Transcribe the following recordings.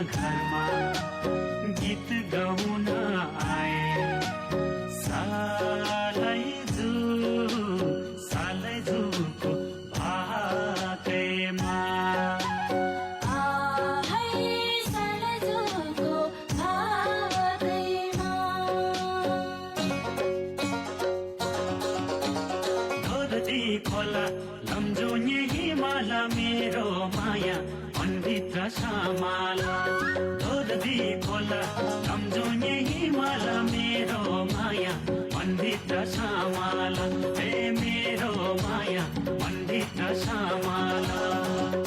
घरमा गीत गाउन आए सालै जुको भाकैमा खोला लम्जुने हिमाल मेरो माया मनभित्र समाल धोर्दी खोला लम्जुने हिमाल मेरो माया मनभित्र समाल हे मेरो माया मनभित्र समाल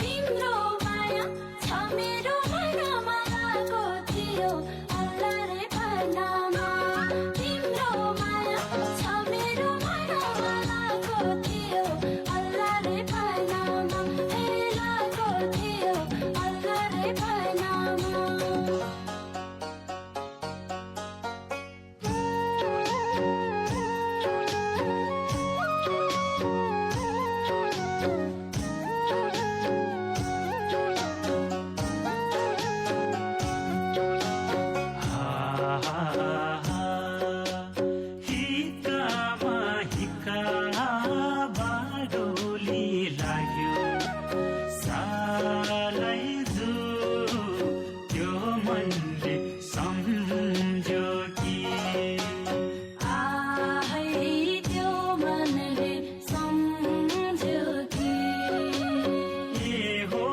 तिम्रो माया छ मेरो मनमा लागेको थियो अल्लाह रे भनामा तिम्रो माया छ मेरो मनमा लागेको थियो अल्लाह रे भनामा हे लागेको थियो अल्लाह रे भनामा बाडोली लाग्यो सालै त्यो मनले सम्झ्यो कि त्यो मनले सम्झ्यो कि ए हो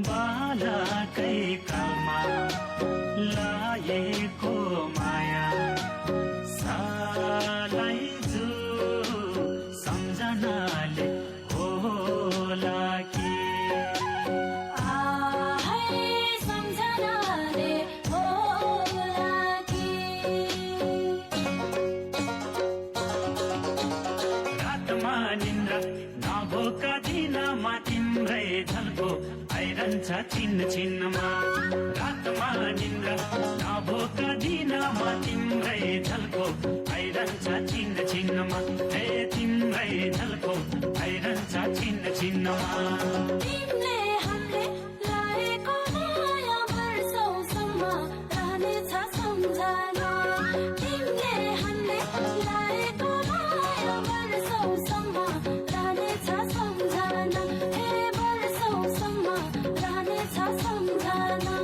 बालाकै कालमा लागेको माया सालै सम्झनाले होला कि सम्झनाले होला कि रातमा निन्द्रा नभोका दिनमा तिम्रै झल्को आइरहन्छ छिन्न छिन्नमा रातमा निन्द्रा नभोका दिनमा तिम्रै झल्को आइरहन्छ छिन्न छिन्नमा हे तिम्रै झल्को आइरहन्छ छिन्न छिन्नमा तिमीले हामीले लागेको माया वर्षौसम्म रहनेछ सम्झना तिमीले हामीले लागेको माया वर्षौसम्म रहनेछ सम्झना हे वर्षौसम्म रहनेछ सम्झना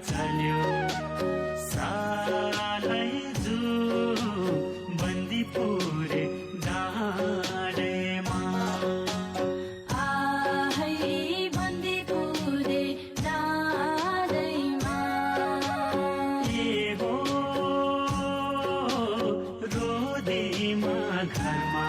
चल्यो सालै बन्दीपुरे डाँडेमा बन्दीपुरे डाँडेमा ए हो रोदेमा घरमा